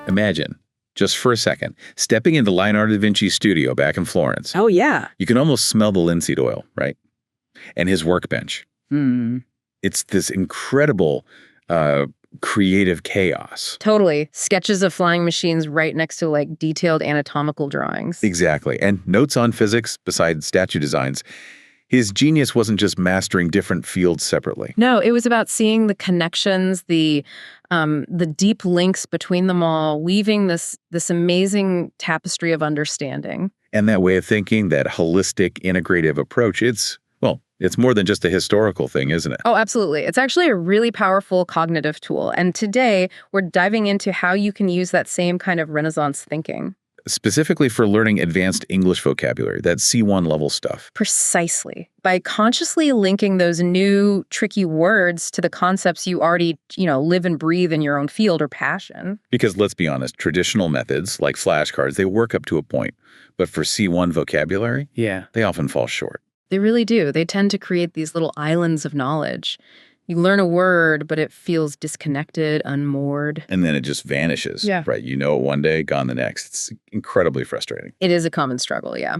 Imagine, just for a second, stepping into Leonardo da Vinci's studio back in Florence. Oh, yeah. You can almost smell the linseed oil, right? And his workbench. It's this incredible creative chaos. Totally. Sketches of flying machines right next to like detailed anatomical drawings. Exactly. And notes on physics besides statue designs. His genius wasn't just mastering different fields separately. No, it was about seeing the connections, the deep links between them all, weaving this amazing tapestry of understanding. And that way of thinking, that holistic, integrative approach, it's more than just a historical thing, isn't it? Oh, absolutely. It's actually a really powerful cognitive tool. And today, we're diving into how you can use that same kind of Renaissance thinking. Specifically for learning advanced English vocabulary, that C1 level stuff. Precisely. By consciously linking those new, tricky words to the concepts you already, live and breathe in your own field or passion. Because let's be honest, traditional methods like flashcards, they work up to a point. But for C1 vocabulary, they often fall short. They really do. They tend to create these little islands of knowledge. You learn a word, but it feels disconnected, unmoored. And then it just vanishes. Yeah. Right. You know it one day, gone the next. It's incredibly frustrating. It is a common struggle, yeah.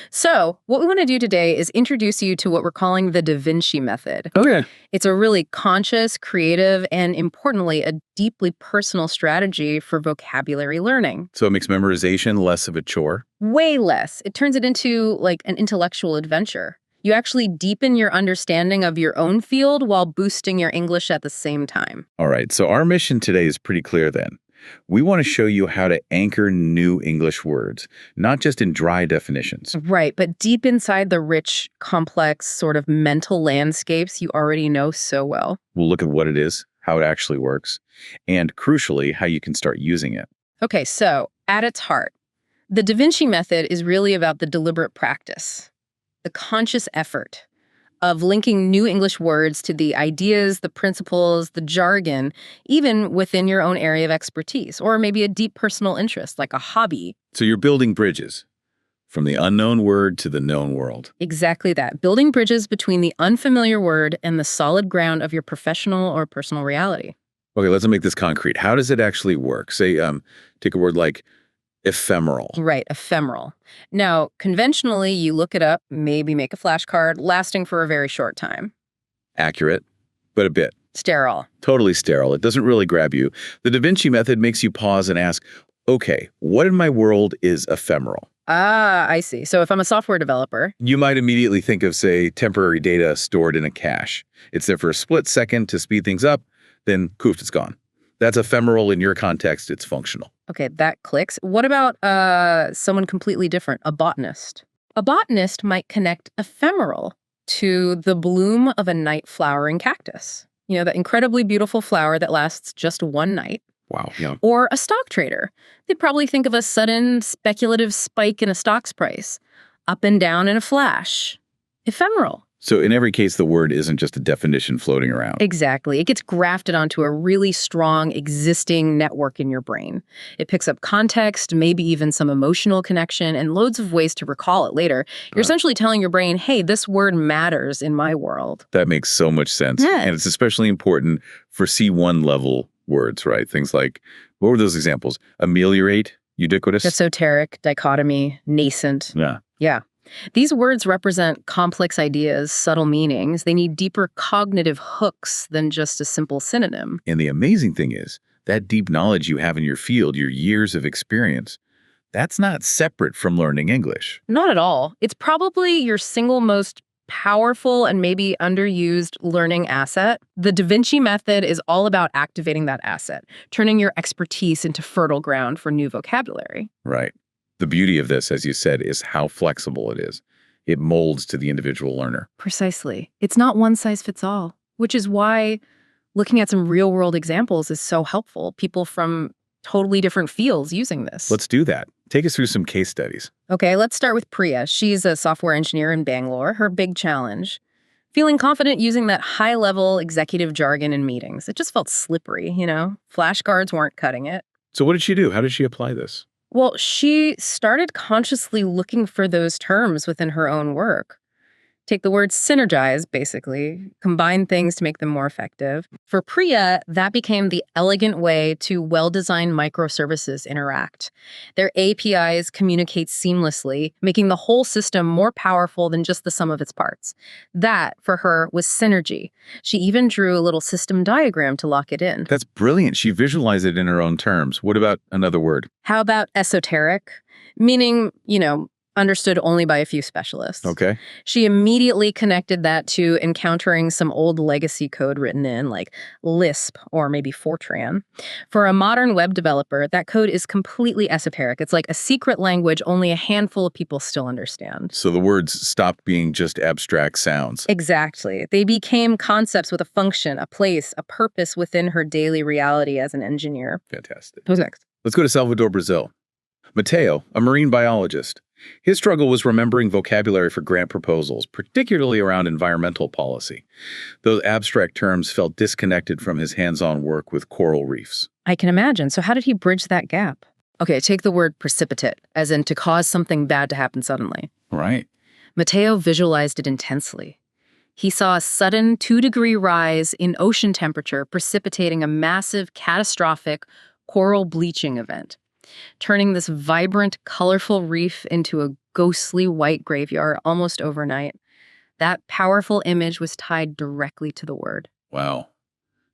So what we want to do today is introduce you to what we're calling the Da Vinci method. Okay. It's a really conscious, creative, and importantly, a deeply personal strategy for vocabulary learning. So it makes memorization less of a chore? Way less. It turns it into like an intellectual adventure. You actually deepen your understanding of your own field while boosting your English at the same time. All right. So our mission today is pretty clear then. We want to show you how to anchor new English words, not just in dry definitions. Right, but deep inside the rich, complex sort of mental landscapes you already know so well. We'll look at what it is, how it actually works, and crucially, how you can start using it. Okay, so at its heart, the Da Vinci method is really about the deliberate practice, the conscious effort of linking new English words to the ideas, the principles, the jargon, even within your own area of expertise, or maybe a deep personal interest, like a hobby. So you're building bridges from the unknown word to the known world. Exactly that. Building bridges between the unfamiliar word and the solid ground of your professional or personal reality. Okay, let's make this concrete. How does it actually work? Say, take a word like ephemeral. Right, ephemeral. Now, conventionally, you look it up, maybe make a flashcard, lasting for a very short time. Accurate, but a bit. Sterile. Totally sterile. It doesn't really grab you. The Da Vinci method makes you pause and ask, okay, what in my world is ephemeral? Ah, I see. So if I'm a software developer, You might immediately think of, say, temporary data stored in a cache. It's there for a split second to speed things up, then poof, it's gone. That's ephemeral in your context. It's functional. okay, that clicks. What about someone completely different, a botanist? A botanist might connect ephemeral to the bloom of a night flowering cactus. You know, that incredibly beautiful flower that lasts just one night. Wow. Yeah. Or a stock trader. They'd probably think of a sudden speculative spike in a stock's price, up and down in a flash. Ephemeral. So in every case, the word isn't just a definition floating around. Exactly. It gets grafted onto a really strong existing network in your brain. It picks up context, maybe even some emotional connection, and loads of ways to recall it later. You're essentially telling your brain, hey, this word matters in my world. That makes so much sense. Yes. And it's especially important for C1 level words, right? Things like, what were those examples? Ameliorate, ubiquitous? Esoteric, dichotomy, nascent. Yeah. Yeah. These words represent complex ideas, subtle meanings. They need deeper cognitive hooks than just a simple synonym. And the amazing thing is, that deep knowledge you have in your field, your years of experience, that's not separate from learning English. Not at all. It's probably your single most powerful and maybe underused learning asset. The Da Vinci method is all about activating that asset, turning your expertise into fertile ground for new vocabulary. Right. The beauty of this, as you said, is how flexible it is. It molds to the individual learner. Precisely. It's not one size fits all, which is why looking at some real-world examples is so helpful. People from totally different fields using this. Let's do that. Take us through some case studies. Okay, let's start with Priya. She's a software engineer in Bangalore. Her big challenge, feeling confident using that high-level executive jargon in meetings. It just felt slippery, you know? Flashcards weren't cutting it. So what did she do? How did she apply this? Well, she started consciously looking for those terms within her own work. Take the word synergize, basically, combine things to make them more effective. For Priya, that became the elegant way to well-designed microservices interact. Their APIs communicate seamlessly, making the whole system more powerful than just the sum of its parts. That, for her, was synergy. She even drew a little system diagram to lock it in. That's brilliant. She visualized it in her own terms. What about another word? How about esoteric? Meaning, understood only by a few specialists. Okay. She immediately connected that to encountering some old legacy code written in, like Lisp or maybe Fortran. For a modern web developer, that code is completely esoteric. It's like a secret language only a handful of people still understand. So the words stopped being just abstract sounds. Exactly. They became concepts with a function, a place, a purpose within her daily reality as an engineer. Fantastic. Who's next? Let's go to Salvador, Brazil. Mateo, a marine biologist. His struggle was remembering vocabulary for grant proposals, particularly around environmental policy. Those abstract terms felt disconnected from his hands-on work with coral reefs. I can imagine. So how did he bridge that gap? Okay, take the word precipitate, as in to cause something bad to happen suddenly. Right. Mateo visualized it intensely. He saw a sudden 2-degree rise in ocean temperature precipitating a massive, catastrophic coral bleaching event, turning this vibrant, colorful reef into a ghostly white graveyard almost overnight. That powerful image was tied directly to the word. Wow.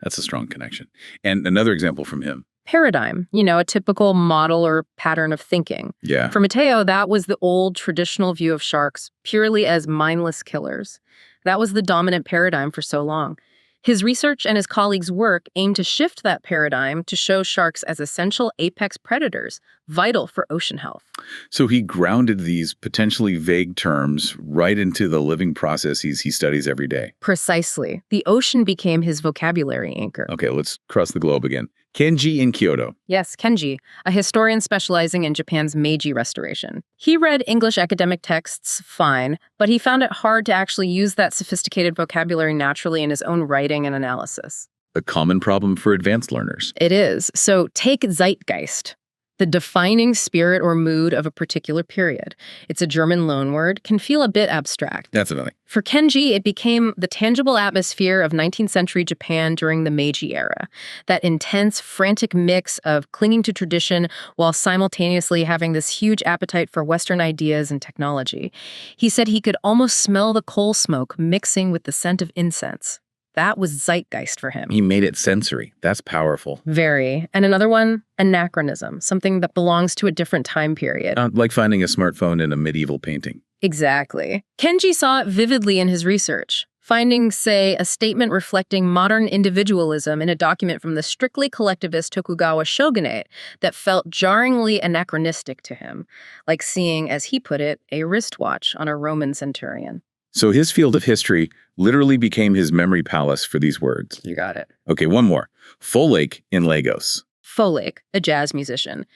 That's a strong connection. And another example from him. Paradigm, a typical model or pattern of thinking. Yeah. For Mateo, that was the old traditional view of sharks purely as mindless killers. That was the dominant paradigm for so long. His research and his colleagues' work aimed to shift that paradigm to show sharks as essential apex predators, vital for ocean health. So he grounded these potentially vague terms right into the living processes he studies every day. Precisely. The ocean became his vocabulary anchor. Okay, let's cross the globe again. Kenji in Kyoto. Yes, Kenji, a historian specializing in Japan's Meiji Restoration. He read English academic texts fine, but he found it hard to actually use that sophisticated vocabulary naturally in his own writing and analysis. A common problem for advanced learners. It is. So take Zeitgeist, the defining spirit or mood of a particular period. It's a German loanword, can feel a bit abstract. That's another. For Kenji, it became the tangible atmosphere of 19th century Japan during the Meiji era. That intense, frantic mix of clinging to tradition while simultaneously having this huge appetite for Western ideas and technology. He said he could almost smell the coal smoke mixing with the scent of incense. That was zeitgeist for him. He made it sensory. That's powerful. Very. And another one, anachronism, something that belongs to a different time period. Like finding a smartphone in a medieval painting. Exactly. Kenji saw it vividly in his research, finding, say, a statement reflecting modern individualism in a document from the strictly collectivist Tokugawa shogunate that felt jarringly anachronistic to him, like seeing, as he put it, a wristwatch on a Roman centurion. So his field of history literally became his memory palace for these words. You got it. Okay, one more. Folake in Lagos. Folake, a jazz musician.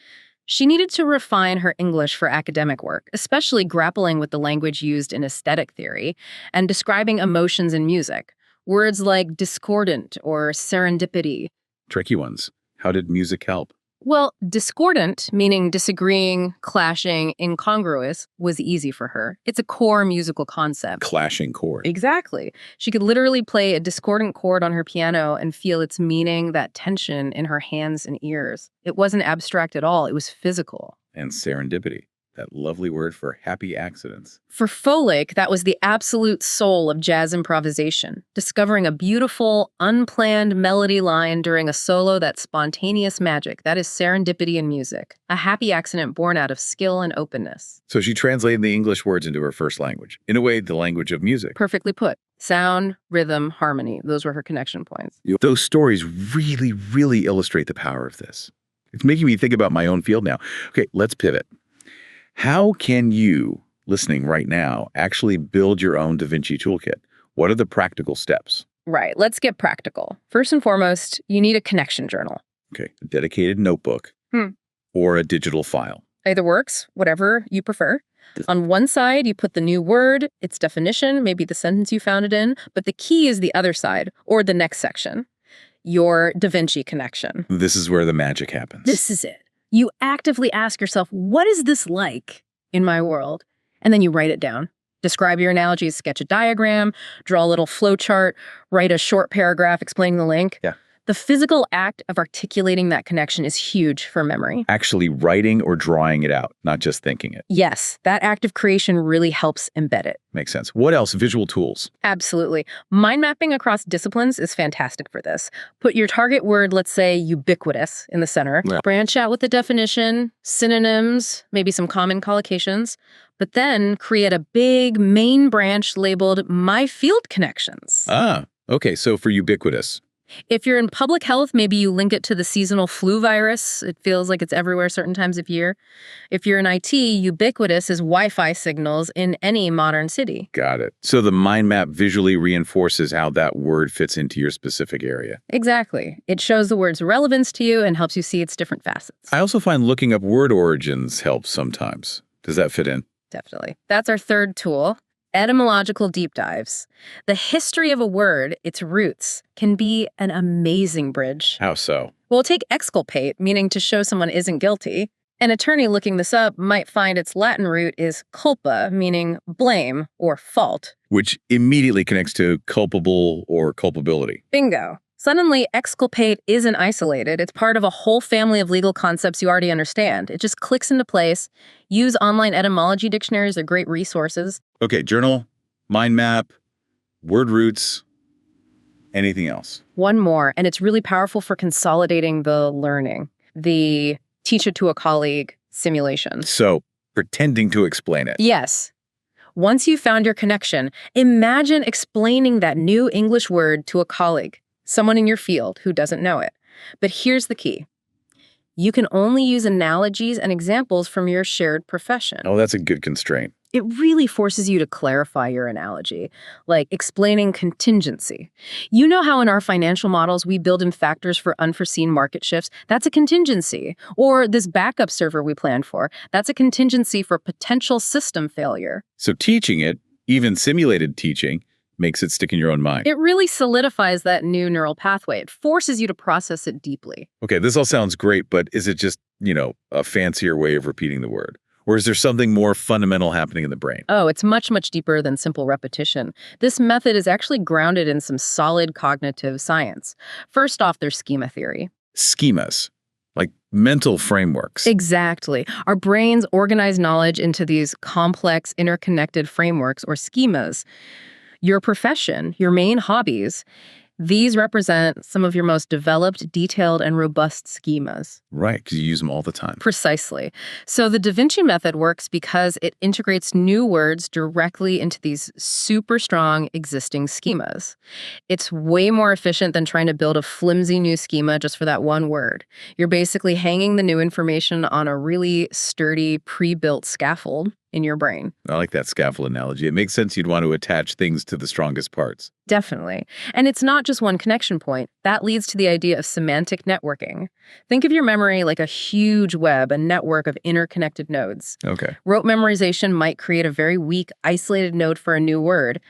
She needed to refine her English for academic work, especially grappling with the language used in aesthetic theory and describing emotions in music. Words like discordant or serendipity. Tricky ones. How did music help? Well, discordant, meaning disagreeing, clashing, incongruous, was easy for her. It's a core musical concept. Clashing chord. Exactly. She could literally play a discordant chord on her piano and feel its meaning, that tension in her hands and ears. It wasn't abstract at all. It was physical. And serendipity. That lovely word for happy accidents. For Folake, that was the absolute soul of jazz improvisation, discovering a beautiful, unplanned melody line during a solo that's spontaneous magic. That is serendipity in music, a happy accident born out of skill and openness. So she translated the English words into her first language. In a way, the language of music. Perfectly put. Sound, rhythm, harmony. Those were her connection points. Those stories really, really illustrate the power of this. It's making me think about my own field now. Okay, let's pivot. How can you, listening right now, actually build your own Da Vinci toolkit? What are the practical steps? Right, let's get practical. First and foremost, you need a connection journal. Okay, a dedicated notebook or a digital file. Either works, whatever you prefer. On one side, you put the new word, its definition, maybe the sentence you found it in, but the key is the other side, or the next section, your Da Vinci connection. This is where the magic happens. This is it. You actively ask yourself, what is this like in my world? And then you write it down. Describe your analogies, sketch a diagram, draw a little flow chart, write a short paragraph explaining the link. Yeah. The physical act of articulating that connection is huge for memory. Actually writing or drawing it out, not just thinking it. Yes, that act of creation really helps embed it. Makes sense. What else? Visual tools. Absolutely. Mind mapping across disciplines is fantastic for this. Put your target word, let's say ubiquitous, in the center. Yeah. Branch out with the definition, synonyms, maybe some common collocations, but then create a big main branch labeled My Field Connections. Ah, okay. So for ubiquitous. If you're in public health, maybe you link it to the seasonal flu virus. It feels like it's everywhere certain times of year. If you're in IT, ubiquitous is Wi-Fi signals in any modern city. Got it. So the mind map visually reinforces how that word fits into your specific area. Exactly. It shows the word's relevance to you and helps you see its different facets. I also find looking up word origins helps sometimes. Does that fit in? Definitely. That's our third tool. Etymological deep dives. The history of a word, its roots, can be an amazing bridge. How so? Well, take exculpate, meaning to show someone isn't guilty. An attorney looking this up might find its Latin root is culpa, meaning blame or fault. Which immediately connects to culpable or culpability. Bingo. Suddenly, exculpate isn't isolated. It's part of a whole family of legal concepts you already understand. It just clicks into place. Use online etymology dictionaries. They're great resources. Okay, journal, mind map, word roots, anything else? One more, and it's really powerful for consolidating the learning. The teach it to a colleague simulation. So, pretending to explain it. Yes. Once you've found your connection, imagine explaining that new English word to a colleague, someone in your field who doesn't know it. But here's the key. You can only use analogies and examples from your shared profession. Oh, that's a good constraint. It really forces you to clarify your analogy, like explaining contingency. You know how in our financial models we build in factors for unforeseen market shifts? That's a contingency. Or this backup server we planned for, that's a contingency for potential system failure. So teaching it, even simulated teaching, makes it stick in your own mind. It really solidifies that new neural pathway. It forces you to process it deeply. Okay, this all sounds great, but is it just, a fancier way of repeating the word? Or is there something more fundamental happening in the brain? Oh, it's much, much deeper than simple repetition. This method is actually grounded in some solid cognitive science. First off, there's schema theory. Schemas, like mental frameworks. Exactly. Our brains organize knowledge into these complex, interconnected frameworks or schemas. Your profession, your main hobbies, these represent some of your most developed, detailed, and robust schemas. Right, because you use them all the time. Precisely. So the Da Vinci method works because it integrates new words directly into these super strong existing schemas. It's way more efficient than trying to build a flimsy new schema just for that one word. You're basically hanging the new information on a really sturdy, pre-built scaffold in your brain. I like that scaffold analogy. It makes sense you'd want to attach things to the strongest parts. Definitely. And it's not just one connection point. That leads to the idea of semantic networking. Think of your memory like a huge web, a network of interconnected nodes. Okay. Rote memorization might create a very weak, isolated node for a new word,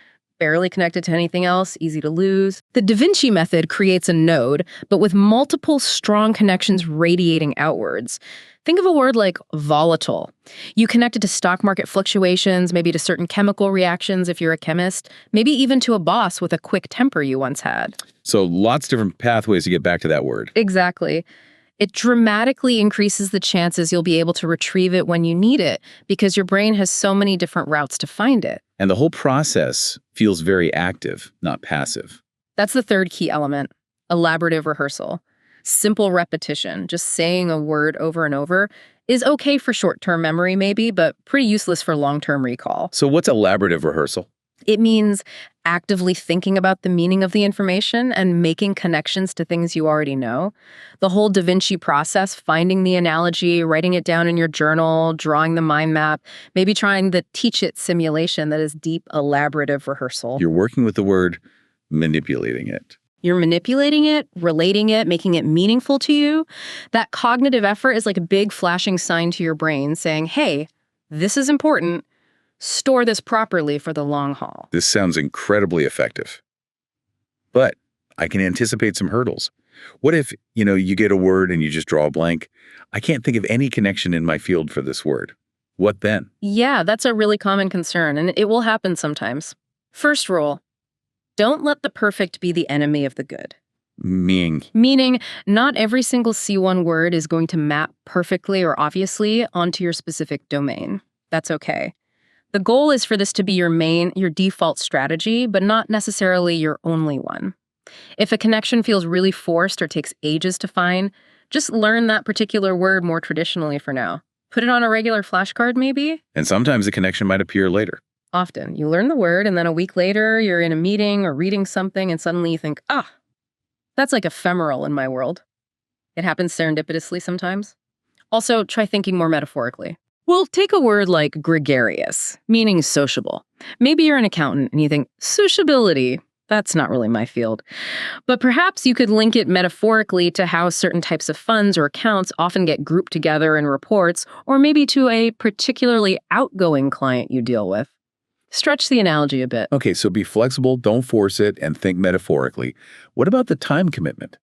barely connected to anything else, easy to lose. The Da Vinci method creates a node, but with multiple strong connections radiating outwards. Think of a word like volatile. You connect it to stock market fluctuations, maybe to certain chemical reactions if you're a chemist, maybe even to a boss with a quick temper you once had. So lots of different pathways to get back to that word. Exactly. It dramatically increases the chances you'll be able to retrieve it when you need it because your brain has so many different routes to find it. And the whole process feels very active, not passive. That's the third key element, elaborative rehearsal. Simple repetition, just saying a word over and over, is okay for short-term memory maybe, but pretty useless for long-term recall. So what's elaborative rehearsal? It means actively thinking about the meaning of the information and making connections to things you already know. The whole Da Vinci process, finding the analogy, writing it down in your journal, drawing the mind map, maybe trying the teach it simulation that is deep elaborative rehearsal. You're working with the word, manipulating it. You're manipulating it, relating it, making it meaningful to you. That cognitive effort is like a big flashing sign to your brain saying, hey, this is important. Store this properly for the long haul. This sounds incredibly effective. But I can anticipate some hurdles. What if, you get a word and you just draw a blank? I can't think of any connection in my field for this word. What then? Yeah, that's a really common concern, and it will happen sometimes. First rule, don't let the perfect be the enemy of the good. Meaning, not every single C1 word is going to map perfectly or obviously onto your specific domain. That's okay. The goal is for this to be your default strategy, but not necessarily your only one. If a connection feels really forced or takes ages to find, just learn that particular word more traditionally for now. Put it on a regular flashcard, maybe? And sometimes the connection might appear later. Often. You learn the word, and then a week later, you're in a meeting or reading something, and suddenly you think, that's like ephemeral in my world. It happens serendipitously sometimes. Also, try thinking more metaphorically. Well, take a word like gregarious, meaning sociable. Maybe you're an accountant and you think, sociability, that's not really my field. But perhaps you could link it metaphorically to how certain types of funds or accounts often get grouped together in reports, or maybe to a particularly outgoing client you deal with. Stretch the analogy a bit. Okay, so be flexible, don't force it, and think metaphorically. What about the time commitment?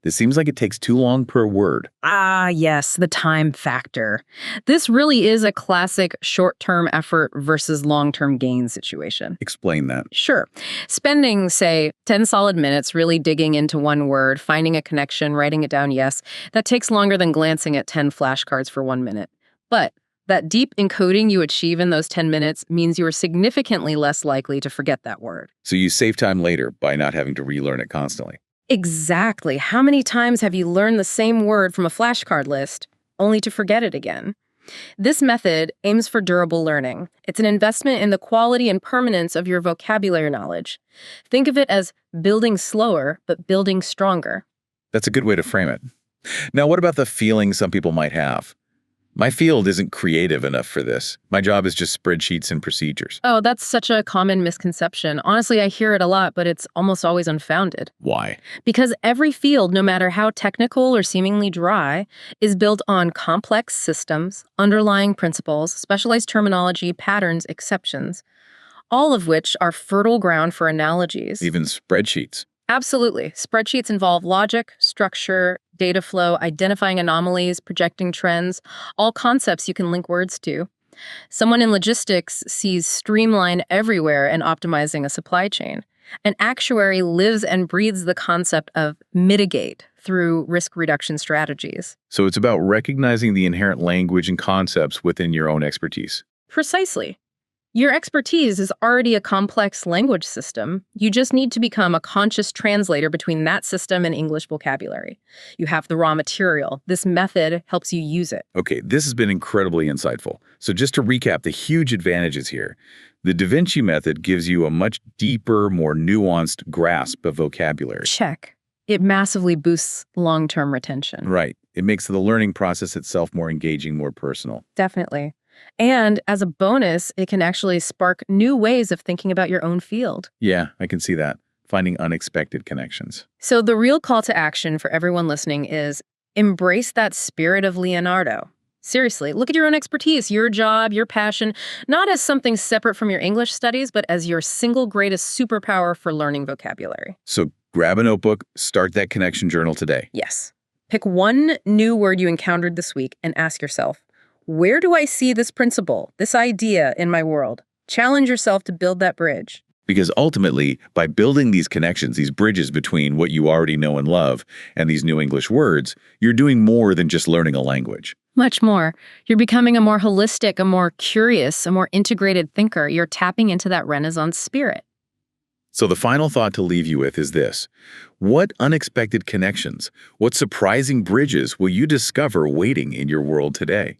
This seems like it takes too long per word. Yes, the time factor. This really is a classic short-term effort versus long-term gain situation. Explain that. Sure. Spending, say, 10 solid minutes really digging into one word, finding a connection, writing it down, yes, that takes longer than glancing at 10 flashcards for 1 minute. But that deep encoding you achieve in those 10 minutes means you are significantly less likely to forget that word. So you save time later by not having to relearn it constantly. Exactly. How many times have you learned the same word from a flashcard list, only to forget it again? This method aims for durable learning. It's an investment in the quality and permanence of your vocabulary knowledge. Think of it as building slower, but building stronger. That's a good way to frame it. Now, what about the feeling some people might have? My field isn't creative enough for this. My job is just spreadsheets and procedures. Oh, that's such a common misconception. Honestly, I hear it a lot, but it's almost always unfounded. Why? Because every field, no matter how technical or seemingly dry, is built on complex systems, underlying principles, specialized terminology, patterns, exceptions, all of which are fertile ground for analogies. Even spreadsheets. Absolutely. Spreadsheets involve logic, structure, data flow, identifying anomalies, projecting trends, all concepts you can link words to. Someone in logistics sees streamline everywhere and optimizing a supply chain. An actuary lives and breathes the concept of mitigate through risk reduction strategies. So it's about recognizing the inherent language and concepts within your own expertise. Precisely. Your expertise is already a complex language system. You just need to become a conscious translator between that system and English vocabulary. You have the raw material. This method helps you use it. Okay, this has been incredibly insightful. So just to recap the huge advantages here, the Da Vinci method gives you a much deeper, more nuanced grasp of vocabulary. Check. It massively boosts long-term retention. Right. It makes the learning process itself more engaging, more personal. Definitely. And as a bonus, it can actually spark new ways of thinking about your own field. Yeah, I can see that. Finding unexpected connections. So the real call to action for everyone listening is embrace that spirit of Leonardo. Seriously, look at your own expertise, your job, your passion, not as something separate from your English studies, but as your single greatest superpower for learning vocabulary. So grab a notebook, start that connection journal today. Yes. Pick one new word you encountered this week and ask yourself, where do I see this principle, this idea in my world? Challenge yourself to build that bridge. Because ultimately, by building these connections, these bridges between what you already know and love and these new English words, you're doing more than just learning a language. Much more. You're becoming a more holistic, a more curious, a more integrated thinker. You're tapping into that Renaissance spirit. So the final thought to leave you with is this. What unexpected connections, what surprising bridges will you discover waiting in your world today?